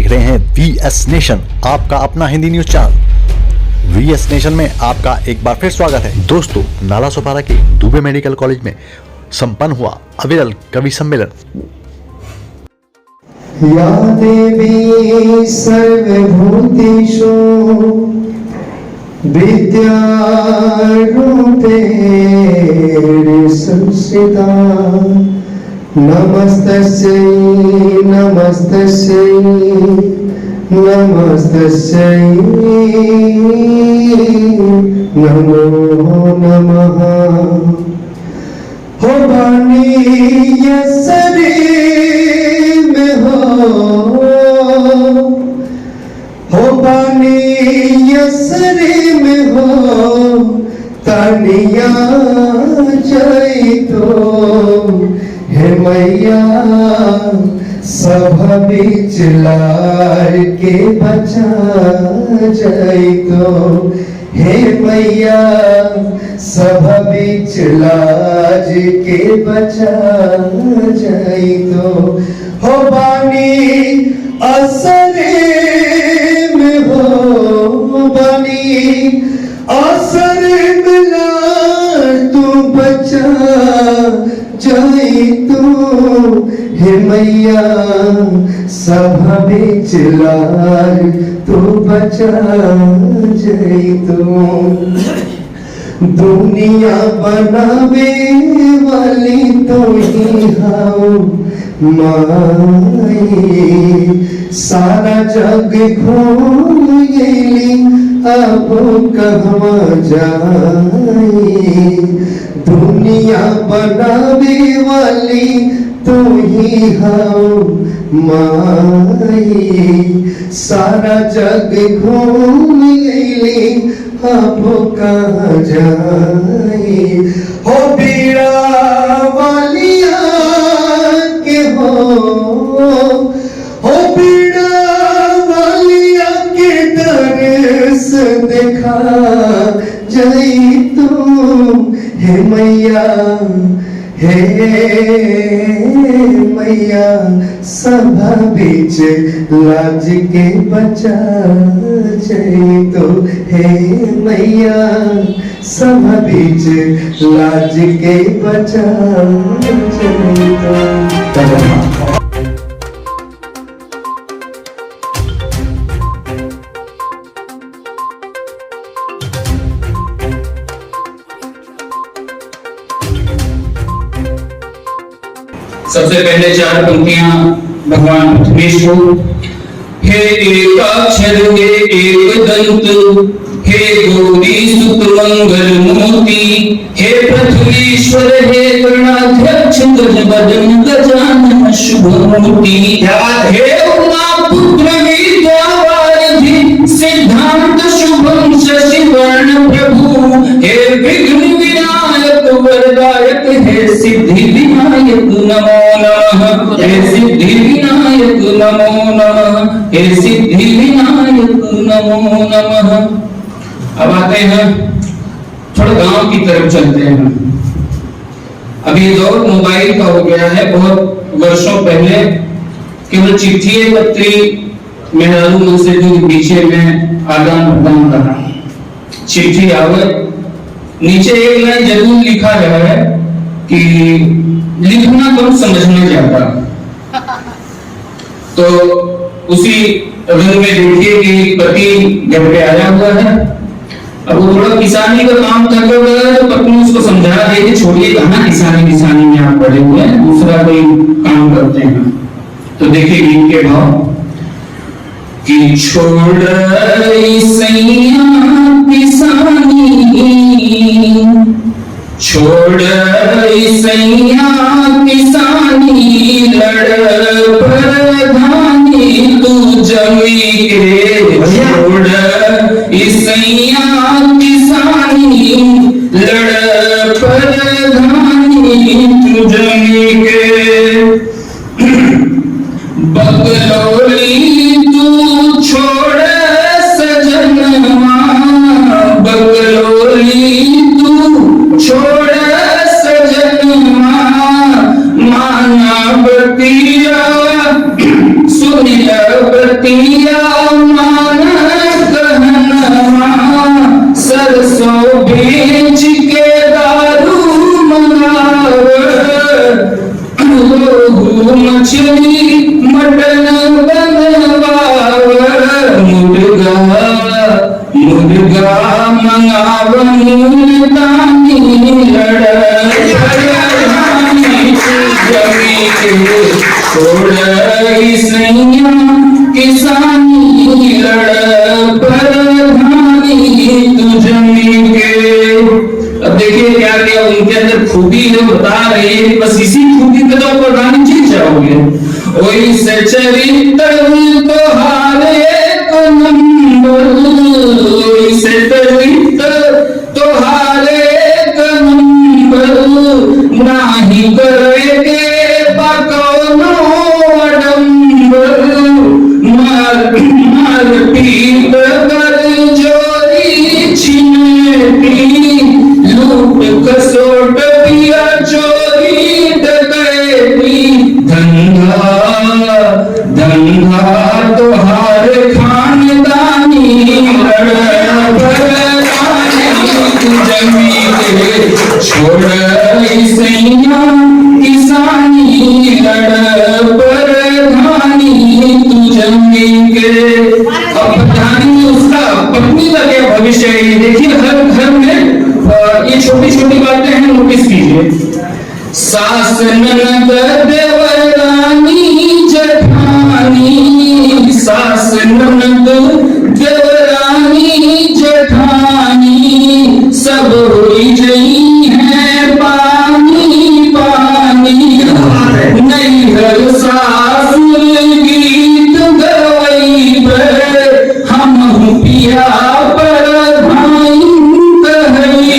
देख रहे हैं VS नेशन, आपका अपना Hindi news channel. VS nation में आपका एक बार फिर स्वागत है। दोस्तों, नाला सोपारा के दुबे मेडिकल कॉलेज में संपन्न हुआ अविरल कवि सम्मेलन। या देवी सर्वभूतेषु विद्यारूपेण संस्थिता नमस्तस्यै नमस्तस्यै नमस्तस्यै नमो नमः। हो वाणी यसरे में हो वाणी यसरे में हो तानिया जय तो हे मैया सभा बीच लार के बचा जय तो हे मैया सभा बीच लाज के बचा जय तो हो वाणी असरे में हो वाणी असरे में लाज तू बचा जय तो हे मैया सभा बीच लाज तू बचा जय तो। दुनिया बनावे वाली तो ही हाउ माई, सारा जग घूम गई अब कहवा जाई। दुनिया बनावे वाली तो ही हाउ माई, सारा जग घूम गई अब कहाँ जाए। हो बीड़ा वालिया के हो बीड़ा वालिया के दर्श देखा जई तू हे मैया हे मैया सभा बीच लाज के बचा जय तो हे मैया सभा बीच लाज के बचा जय तो। सबसे पहले चार पंक्तियां भगवान प्रथमेश को। हे एकाक्षर हे एक दंत हे गौरी सुत मंगल मूर्ति हे पृथ्वीश्वर हे गणाध्यक्ष गज बदन गजानन शुभ मूर्ति हे उमा पुत्र विद्यावारिधि सिद्धांत शुभम शशिवर्ण प्रभु हे विघ्न विनायक वरदायक हे सिद्धि विनायक नमो नमः हे सिद्धि विनायक नमो नमः हे सिद्धि विनायक नमो नमः। अब आते हैं थोड़ा गांव की तरफ चलते हैं। अभी दौर मोबाइल का हो गया है। बहुत वर्षों पहले केवल चिट्ठी पत्री मेहरारू मुझसे जो पीछे में आदान प्रदान रहा। चिट्ठी आवत नीचे एक लाइन जरूर लिखा गया है कि लिखना कम समझना ज्यादा। तो उसी रंग में देखिए कि पति घर पे आया हुआ है। अब वो थोड़ा किसानी का काम कर रहा है तो पत्नी उसको समझा दे कि छोड़िए कहाँ किसानी में आप पड़े हुए हैं, दूसरा कोई काम करते हैं। तो देखिए गीत के भाव कि छोड़ सैया किसानी छोड़ सैया किसानी लड़ प्रधानी तू जमी के छोड़ सैया किसानी लड़ प्रधानी तू जमी के बगलोली तू छोड़ सजनवा बगलोली तू छोड़ सजनवा माना बतिया सुनिल बतिया मान कहनवा सरसों बेच के दारू मंगावे रोहू मछली मटन बनवावे मुर्गा मंगाव मुल्तानी जमी के छोड़ सैया किसानी लड़ प्रधानी तू जमी के। अब देखिए क्या क्या उनके अंदर खूबी है बता रही है, बस इसी खूबी पे तो प्रधानी जीत जाओगे। वही से चरित्र तोहारे को नंबर, वही से चरित्र तोहारे को नंबर, नाही करेगे बकौनो अडंबर, मार पीट कर जोरी छिनेटी, लूट कसोट पिया चोरी डकैती, धंधा तोहार खानदानी जमी के छोड़ सैया किसानी लड़ प्रधानी तू जमी के। अब प्रधानी उसका पत्नी का क्या भविष्य है देखिए, हर घर में ये छोटी छोटी बातें हैं, नोटिस कीजिए। सास ननद देवरानी जेठानी, सास ननद देवरानी जेठानी, सब होई जई है पानी पानी, नैहर सासुर गीत गवई हम पिया पर भाई कहई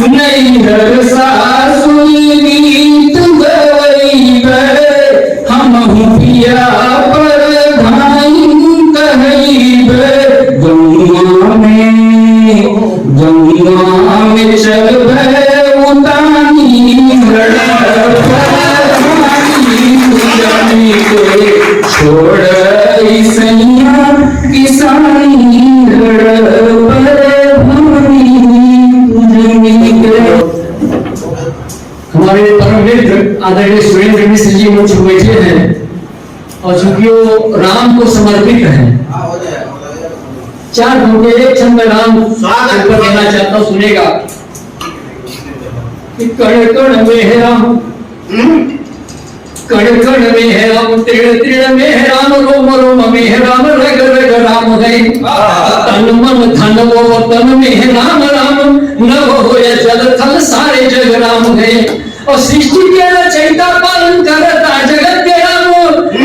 नैहर सासुर गीत गवई हम पिया पर भाई कहई गंगा में चल उतानी छोड़ सैया किसानी हमारे परम मित्र आदरणीय सुरेंद्र मिश्र जी मुझ बैठे हैं और चूंकि वो राम को समर्पित हैं, चार घंटे एक क्षण में राम ऊपर देना चाहता हूँ, सुनेगा। कण कण में है राम, कण कण में है राम, तृण तृण में है राम, रोम रोम में है राम, रग रग राम है, तन मन धन वो तन में है राम राम, नभ हो या जल थल सारे जग राम है। और सृष्टि के रचयिता पालन करता जगत के राम,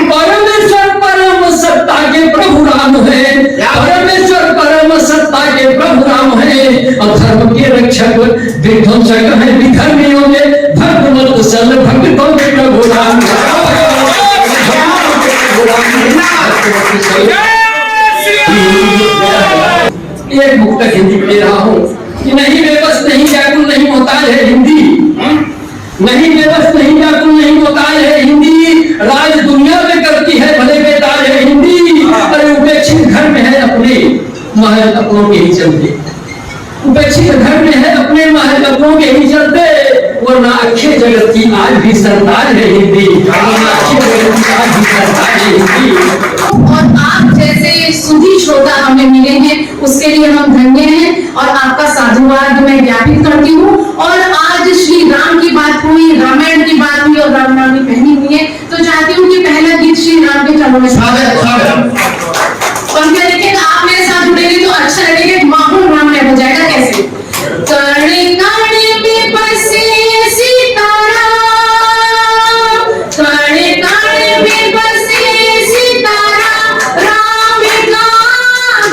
परमेश्वर परम सत्ता के प्रभु राम है, परमेश्वर परम सत्ता के प्रभु राम है। और धर्म के रक्षक विध्वंसक है विधर्मियों में, भक्त मत सल भक्तों के प्रभु राम। एक मुक्तक हिंदी पढ़ रहा हूँ कि नहीं बेबस नहीं व्याकुल नहीं मोहताज है हिंदी, नहीं बेबस नहीं व्याकुल नहीं मोहताज है हिंदी, राज दुनिया में करती है भले बेताज है हिंदी। अरे उपेक्षित घर में है अपने महल अपनों के ही चलते, उपेक्षित घर में है अपने महल अपनों के ही चलते, वरना अक्षय जगत की आज भी सरताज है हिंदी, अक्षय जगत की आज भी सरताज है हिंदी। और आप जैसे सुधी श्रोता हमें मिले हैं उसके लिए हम धन्य हैं और आपका साधुवाद मैं ज्ञापित करती हूँ। और आज श्री राम की बात हुई, रामायण की बात हुई और रामनवमी पहनी हुई है, तो चाहती हूँ कि पहला गीत श्री राम के चरणों में और क्या देखिए आप मेरे साथ जुड़ेंगे तो अच्छा लगेगा, माहौल राम में हो जाएगा। कैसे कणे कणे में बसे सीताराम, कणे कणे में बसे सीताराम, राम का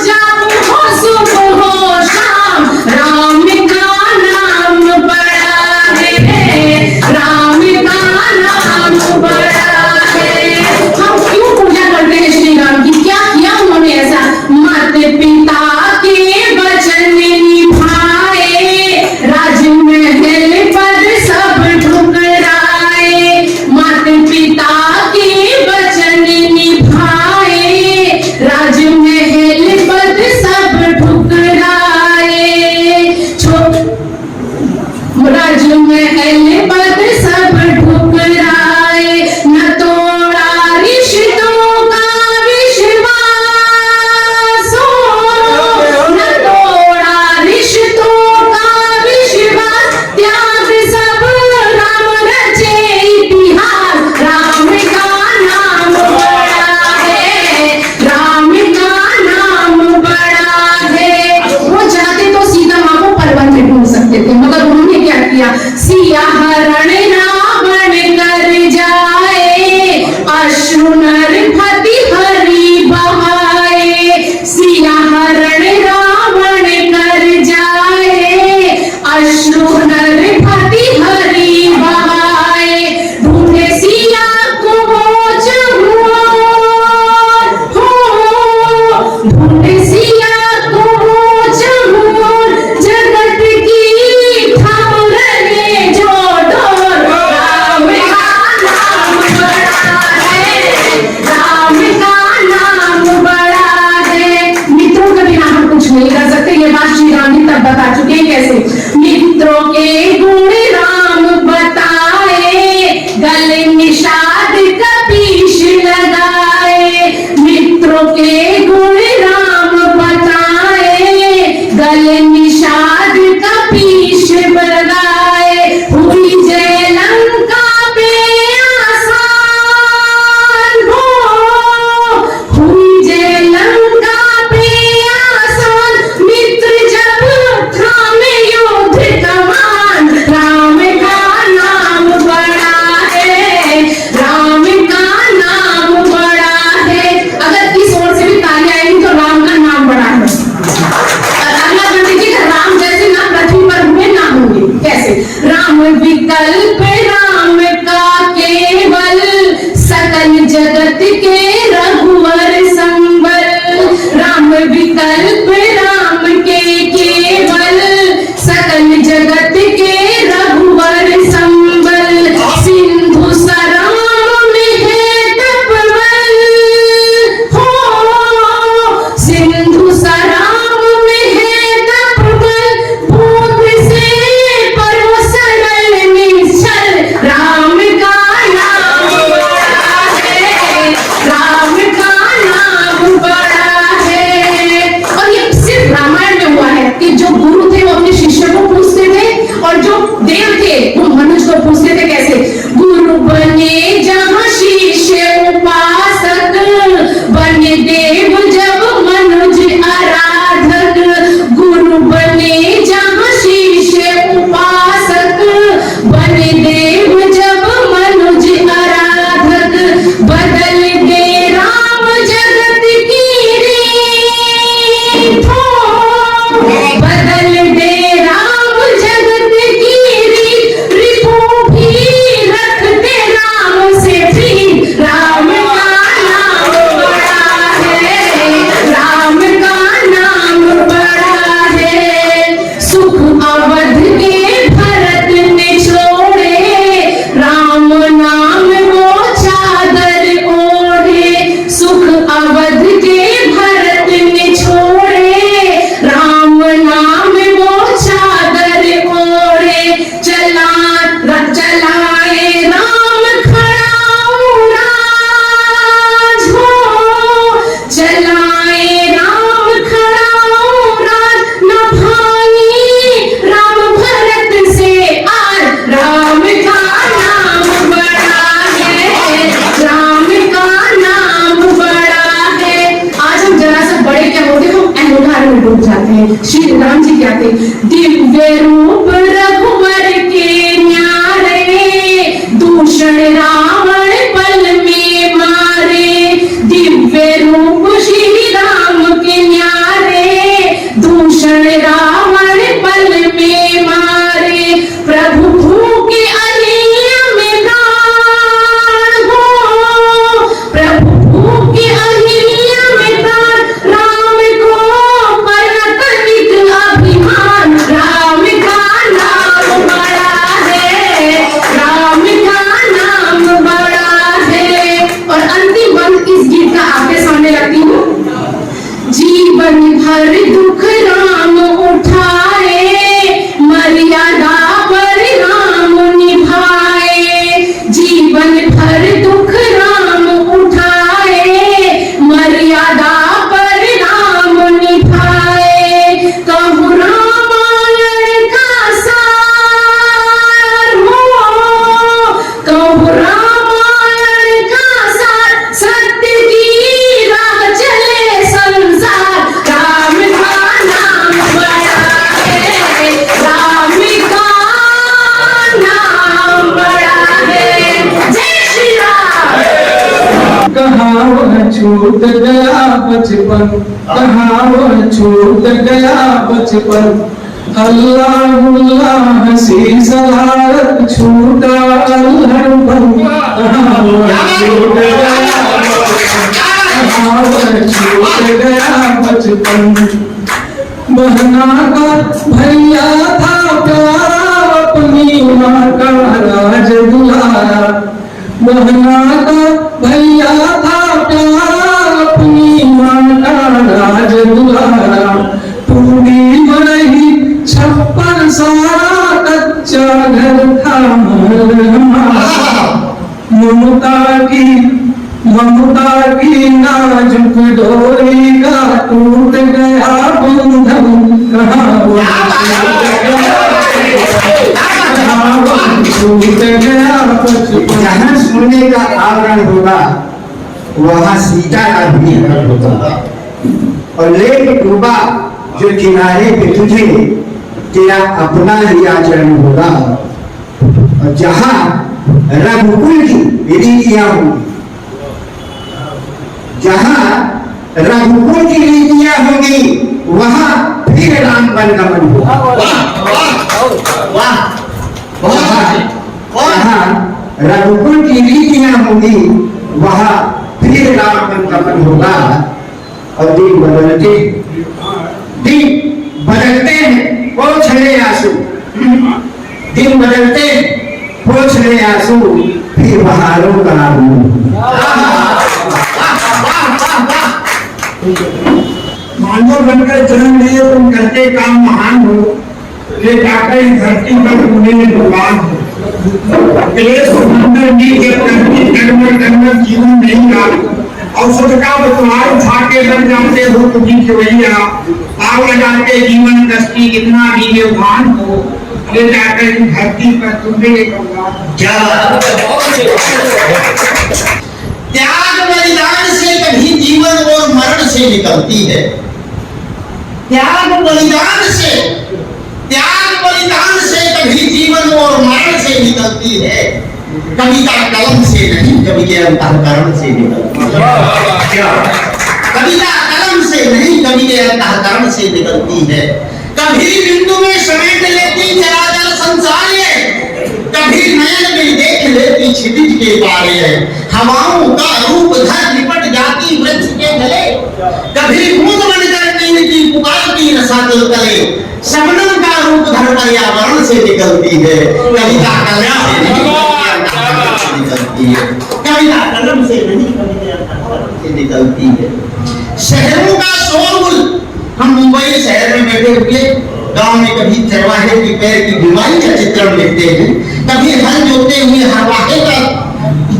जब हो सुबह हो शाम, राम का नाम बड़ा है अश्रु नरपति हरि बहाए, सिया हरण रावण कर जाए। अश्रु नरपति हरि बहाए, ढूंढे सिया को ढूंढे सिया को जगत की थाम रहे जो डोर। राम का नाम बड़ा है, राम का नाम बड़ा है। मित्रों के बिना हम कुछ नहीं कर सकते, ये बात श्री राम जी तब बता चुके हैं कैसे। मित्रों के गुण राम बताए, गले निषाद कपीश लगाए। मित्रों के गुण राम बताए, गले निषाद कपीश लगाए। हुई जय लंका पे आसान हो, हुई जय लंका पे आसान। मित्र जब थामे युद्ध कमान, राम का नाम बड़ा है, राम का नाम बड़ा है। अगर इस ओर से भी ताली आएंगी तो राम का नाम बड़ा है। और अगला बन दीजिएगा, राम जैसे ना पृथ्वी पर हुए ना होंगे। कैसे? राम विकल्प राम का केवल, सकल जगत के रघुवर संबल। राम विकल्प राम के केवल, सकल जगत के रघुवर संबल। सिंधु सराम में है तपबल हो, सिंधु सराम में है तपबल। भूत से परो सरल निश्चल, राम का नाम बड़ा है, राम का नाम बड़ा है। और ये सिर्फ रामायण में हुआ है कि जो गुरु थे वो अपने शिष्य को पूछते थे, और जो देव थे वो मनुष्य को पूछते थे। कैसे? गुरु बने जहाँ शिष्य उपासक, बने देव जब मनुज आराधक। गुरु बने जहाँ शिष्य उपासक, बने देव जब मनुज आराधक। बदल दे राम जगत की रीत हो, बदल दे राम जगत की रीत। रिपु भी रखते राम से प्रीत, राम का नाम बड़ा है, राम का नाम बड़ा है। सुख अवध के भरत ने छोड़े, राम नाम वो चादर ओढ़े। सुख अवध के भरत ने छोड़े, राम नाम वो चादर ओढ़े। चलाए राम खड़ाऊ राज हो, चलाए राम खड़ाऊ राज। न भाई राम भरत से आज, राम का नाम बड़ा है, राम का नाम बड़ा है। आज हम जरा सा बड़े क्या होते हैं, हम अहंकार में डूब जाते हैं। श्री राम जी क्या थे? दिव्य रूप रघुवर के न्यारे, दूषण रावण पल में मारे। दिव्य रूप श्री राम के न्यारे, दूषण रावण पल में मारे। प्रभु भूखे अहिल्या में प्राण हो, प्रभु भूखे अहिल्या में प्राण। राम को परत नित अभिमान, राम का नाम बड़ा है, राम का नाम बड़ा है। और अंतिम बंद इस गीत का आपके सामने रखती हूँ। जीवन भर दुख राम उठाए, मर्यादा पर राम निभाए। जीवन भर दुख राम उठाए, मर्यादा पर राम निभाए। कहूँ रामायण का सार हो, कहूँ रामायण का सार। सत्य की राह चले संसार, राम का नाम छूट गया बचपन, कहाँ वो छूट गया बचपन। अल्लाह अल्लाह हंसी सलारत छूटा अल्हड़ बन, कहाँ वो छूट गया बचपन, कहाँ वो छूट गया बचपन। बहना का भैया था प्यारा, अपनी माँ का राज दुलारा। बहना का भैया था प्यारा, अपनी माँ का राज दुलारा। टूटी मरही छप्पर सारा, कच्चा घर था महल हमारा। ममता की नाजुक डोरी का टूट गया बंधन, कहाँ वो छूट गया बचपन। जहाँ सोने का आवरण होगा वहाँ सीता का भी हरण होगा। और लेक डूबा जो किनारे पे तुझे तेरा अपना ही आचरण होगा। और जहाँ रघुकुल की रीतियां होंगी, जहाँ रघुकुल की रीतियां होंगी वहाँ फिर राम वन गमन होगा। जहाँ रघुकुल की रीतियां होंगी वहाँ फिर राम वन गमन होगा। और दिन बदलते हैं पोंछ ले आंसू, दिन बदलते पोंछ ले आंसू, फिर बहारों का मानव बनकर जन्म लिए तुम करते काम महान हो, ले जाकर इस धरती पर तुम्हें भगवान हो। क्लेश अंदर नीचे कर्म जीवन नहीं रहा। औषध का तुम्हारे उठा के लग जाते हो तुम्हें खेवैया, आग लगा के जीवन कष्टी कितना भी व्यवहान हो, ले जाकर इस धरती पर तुम्हें भगवान। त्याग बलिदान से कभी जीवन और मरण से निकलती है। त्याग बलिदान से कभी जीवन और मरण से निकलती है। कविता कलम से नहीं, कवि के अंतःकरण से निकलती है। कविता कलम से नहीं, कवि के अंतःकरण से निकलती है। कभी बिंदु में समेट लेती चराचर संसार है, कभी नयन में देख लेती क्षितिज के तारे। हवाओं का रूप धर लिपट जाती वृक्ष के गले, कभी बूंद बनकर नींद की पुकारती रसातल तले। शबनम का रूप धर पर्यावरण से निकलती है। कविता कलम से नहीं, निकलती है। कविता कलम से नहीं, कविता से निकलती है। शहरों का शोरगुल, हम मुंबई शहर में बैठे हुए गांव में कभी चरवाहे की पैर की बीमारी का चित्रण लिखते हैं, कभी हल जोतते हुए हरवाहे का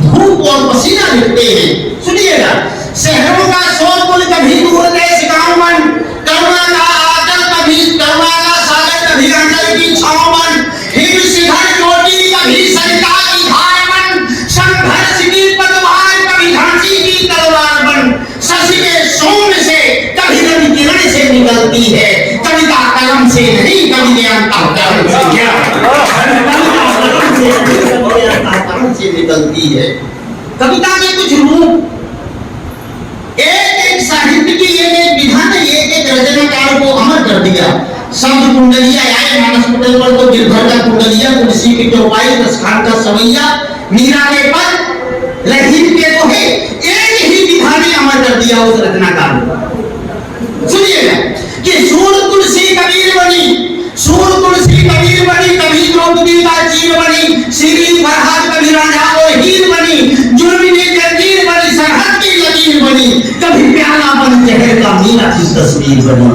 धूप और पसीना लिखते हैं। सुनिएगा, शहरों का शोरगुल, कभी दूर देश गांव मन, करुणा का आंचल, कभी करुणा का सागर, कभी अंचल की छांव मन, हिम शिखर चोटी, कभी सरिता की धार बन, संघर्ष की पतवार, कभी झांसी की तलवार बन। शशि के सोम से, कभी रवि किरण से निकलती है। कविता कलम से नहीं, कवि के अंतःकरण से निकलती है। कविता के कुछ रूप, एक साहित्य की एक विधा ने एक रचनाकार को अमर कर दिया। शब्द कुंडलिया आए मानस पटल पर तो गिरधर का कुंडलिया, तुलसी की चौपाई, दसखान का सवैया, मीरा के पद, लहीर के दोहे, एक ही विधा ने अमर कर दिया उस रचनाकार को। सुनिएगा कि सूर तुलसी कबीर बनी, सूर तुलसी कबीर बनी, कभी द्रौपदी का चीर बनी, श्री फरहाद कभी राजा और हीर बनी, जुर्मी ने जंजीर बनी, सरहद की लकीर बनी, कभी प्याला बन जहर का मीरा की तस्वीर बनी।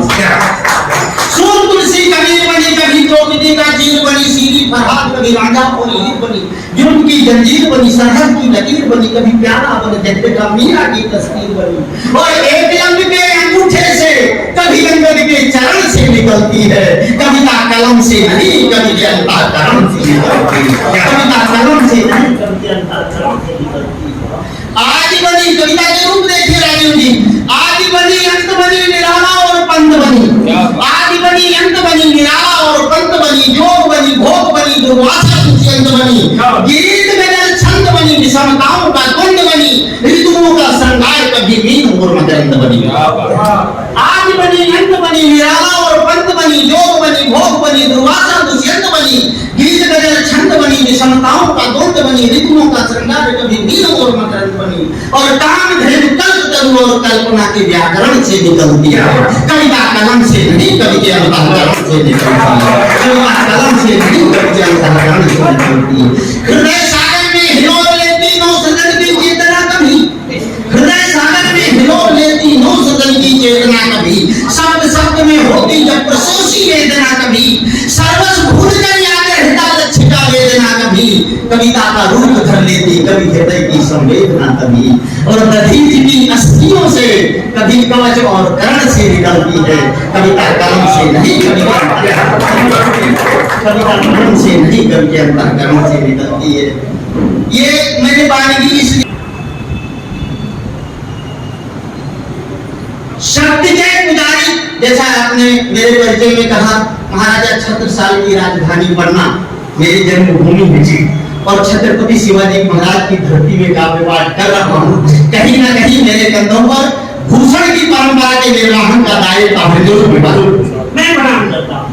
सूर तुलसी कबीर बनी, कभी द्रौपदी का चीर बनी, श्री फरहाद कभी राजा और हीर बनी, जुर्म की जंजीर बनी, सरहद की लकीर बनी, कभी प्याला बन जहर का मीरा की तस्वीर बनी। और एकलव्य के अंगूठे से, कभी अंगद के चरण से निकलती है। कविता कलम से नहीं, कवि के अंतःकरण से निकलती है। कविता कलम से नहीं, कवि के अंतःकरण से निकलती है। आदि बनी, कविता के रूप देखिए राजीव जी, आदि बनी, अंत बनी, निराला और पंत बनी। आदि बनी, अंत बनी, निराला और पंत बनी, योग बनी, भोग बनी, दुर्वासा अंत बनी, गीत में छंद बनी, विषमताओं का द्वंद बनी, ऋतुओं का संगार कभी मीन और मकरंद बनी। आज बनी, अंत बनी, निराला और पंत बनी, योग बनी, भोग बनी, दुर्वासा दुष्यंत बनी, गीत गजल छंद बनी, विषमताओं का द्वंद बनी, ऋतुओं का श्रृंगार कभी मीन और मकरंद बनी। और काम धैर्य कल्प तरु और कल्पना के व्याकरण से निकलती है। कविता कलम से नहीं, कवि के अंतःकरण से निकलती है। कविता कलम से नहीं, कवि के अंतःकरण से निकलती है। हृदय सागर में हिलोर लेती नौ सदन की चेतना कभी, हृदय सागर में हिलोर लेती नौ सदन की चेतना कभी, शब्द शब्द में होती जब प्रशोषी वेदना कभी, सर्वस्व भूल कर याद रहता लक्ष्य का वेदना कभी, कविता का रूप धर लेती कवि हृदय की संवेदना कभी। और दधीच की अस्थियों से कभी कवच और कर्ण से निकलती है। कविता कलम से नहीं, कविता कलम से नहीं, कवि के अंतःकरण से निकलती है। ये मैंने वाणी इसलिए शक्ति के पुजारी, जैसा आपने मेरे परिचय में कहा, महाराजा छत्रसाल की राजधानी पटना मेरी जन्मभूमि है जी, और छत्रपति शिवाजी महाराज की धरती में काव्य पाठ कर रहा हूँ। कहीं ना कहीं मेरे कंधों पर भूषण की परंपरा के निर्वाहन का दायित्व मैं प्रणाम करता हूँ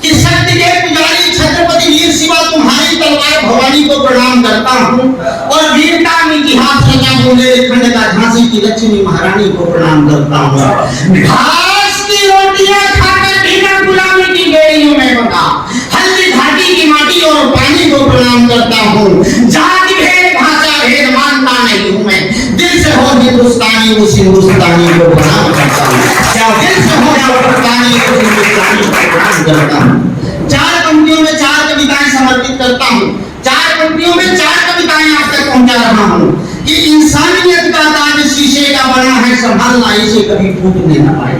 कि शक्ति के पुजारी छत्रपति वीर शिवा तुम्हारी तलवार भवानी को प्रणाम करता हूँ, और वीरता में इतिहास रचा बुंदेलखंड का झांसी की लक्ष्मी महारानी को प्रणाम करता हूँ। घास की रोटियां खाकर बिना गुलामी की बेड़ियों में बंधा हल्दी घाटी की माटी और पानी को प्रणाम करता हूँ। जाति भेद भाषा भेद मानता नहीं हूँ मैं, दिल से हो हिंदुस्तानी उस हिंदुस्तानी को प्रणाम करता हूँ। क्या दिल से हो हिंदुस्तानी उस हिंदुस्तानी को प्रणाम करता हूँ। चार पंक्तियों में चार कविताएं समर्पित करता हूँ। चार पंक्तियों में चार कविताएं आप तक पहुंचा रहा हूँ कि इंसानियत का ताज शीशे का बना है, संभालना इसे कभी फूटने न पाए।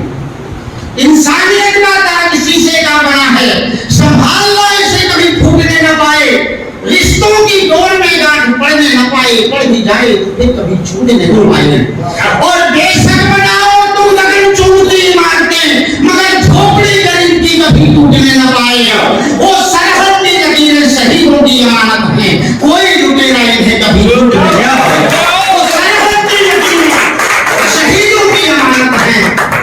इंसानियत का ताज शीशे का बना है, संभालना इसे कभी फूटने न पाए। रिश्तों की डोर में गांठ पड़ने न पाए, पड़ भी जाए तो फिर कभी छूटने न पाए। और बेशक बनाओ तुम लगन चूमती इमारतें, मगर झोपड़ी गरीब की कभी टूटने न पाए। वो सरहद की लकीरें शहीदों की अमानत है, कोई लुटेरा इन्हें कभी लूट न पाए। वो सरहद की लकीरें शहीदों की अमानत है,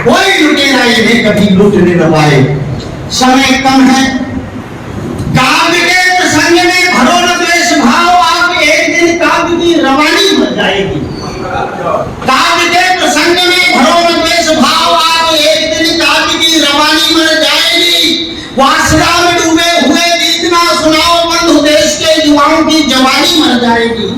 कोई लुटेरा इन्हें कभी लूटने न पाए। समय कम है, काव्य के प्रसंग में भरो न द्वेष भाव, आप एक दिन काव्य की रवानी मर जाएगी। काव्य के प्रसंग में भरो न द्वेष भाव, आप एक दिन काव्य की रवानी मर जाएगी। वासना में डूबे हुए गीत ना सुनाओ बंधु, देश के युवाओं की जवानी मर जाएगी।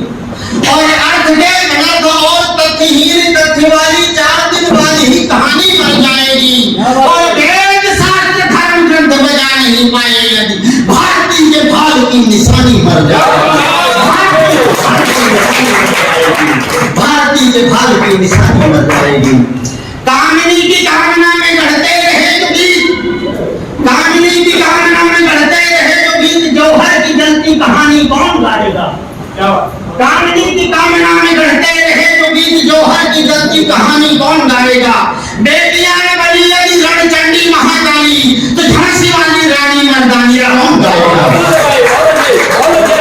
और अर्थ के गलत और तथ्यहीन तथ्य वाली 4 दिन बाद ही कहानी मर जाएगी। और वेद शास्त्र धर्म ग्रंथ बजा नहीं पाए यदि भारतीय के भाग की निशानी मर जाएगी। भारतीय के भाग की निशानी मर जाएगी। कामिनी की कामना में गढ़ते रहे जो गीत, कामिनी की कामना में गढ़ते रहे जो गीत, जौहर की जलती कहानी कौन गाएगा। कामिनी की कामना में गढ़ते रहे जो गीत, जौहर की जलती कहानी कौन गाएगा। बेटियां ने बनी यदि रणचंडी महाकाली, तो झांसी वाली रानी मर्दानिया कौन गाएगा।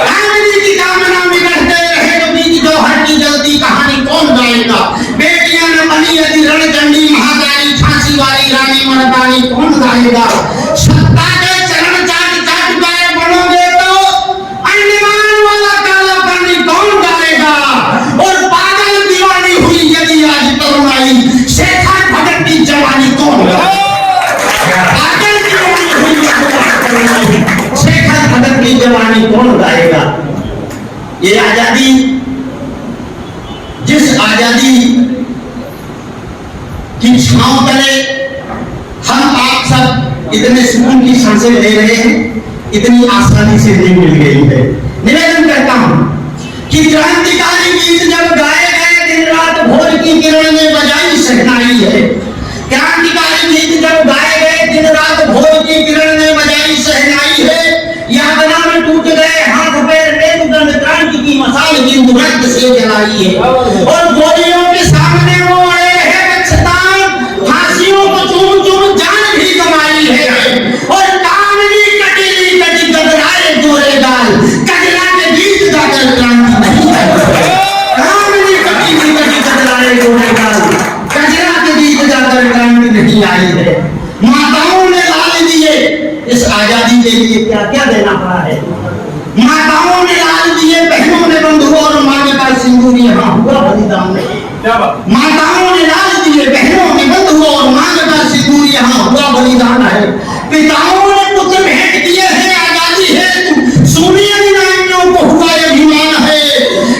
कामिनी की कामना में गढ़ते रहे जो गीत, जौहर की जलती कहानी कौन गाएगा। बेटियां ने बनी यदि रणचंडी महाकाली, झांसी वाली रानी मर्दानी कौन गाएगा। सत्ता के चरण चाट चाट कर बनोगे तो अंडमान वाला काला पानी कौन गाएगा। और पागल दीवानी हुई यदि आज तरुणाई, शेखर भगत की जवानी कौन गाएगा। पागल दीवानी हुई शेखर भगत की जवानी कौन गाएगा। ये आजादी, जिस आजादी की छांव तले हम आप सब इतने सुकून की सांसें ले रहे हैं, इतनी आसानी से नहीं मिल गई है। निवेदन करता हूं कि क्रांतिकारी गीत जब गाए गए, दिन रात भोर की किरण में बजाई शहनाई है। क्रांतिकारी गीत जब गाए गए, दिन रात भोर की किरण में बजाई शहनाई है। यातना में टूट गए हाथ पैर, मेरुदंड क्रांति की मसाल बिंदु रक्त से जलाई है। और गोलियों के सामने वो अड़े हैं बचतान, फांसियों को चूम चूम जान भी गंवाई है। और कामनी कटिली कटी गदराए जोरे गाल, कजला के गीत गाकर क्रांति नहीं है। कामनी कटिली कटी गदराए जोरे गाल, लिए क्या क्या देना पड़ा है। माताओं ने लाल दिए, बहनों ने बंधु और मांगे का सिंदूर यहाँ हुआ बलिदान नहीं। माताओं ने लाल दिए, बहनों ने बंधु और मांगे का सिंदूर यहाँ हुआ बलिदान है। पिताओं ने पुत्र भेंट दिए हैं आजादी है, सोनिया नायकों को हुआ अभिमान है।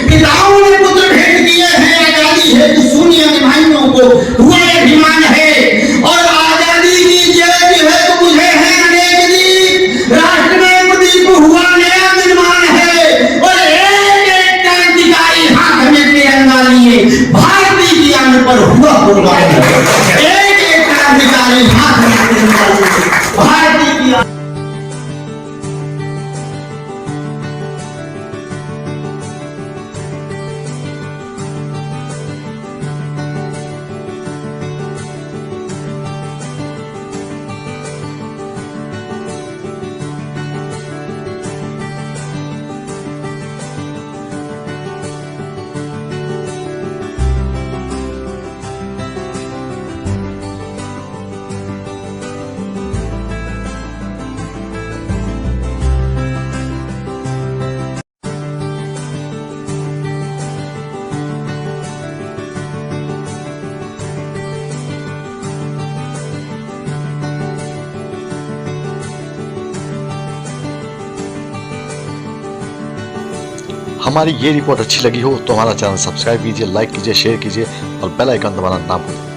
पिताओं ने पुत्र भेंट दिए हैं आजादी है, सोनिया नायकों को हुआ अभिमान है। और आजादी की जय है तो मुझे है अनेक दी, राष्ट्र में प्रदीप हुआ नया निर्माण है। और एक एक क्रांतिकारी हाथ में तिरंगा लिए भारतीय ज्ञान पर हुआ कुर्बान है। एक एक क्रांतिकारी हाथ में तिरंगा लिए भारतीय ज्ञान। हमारी ये रिपोर्ट अच्छी लगी हो तो हमारा चैनल सब्सक्राइब कीजिए, लाइक कीजिए, शेयर कीजिए और बेल आइकन दबाना ना भूलें।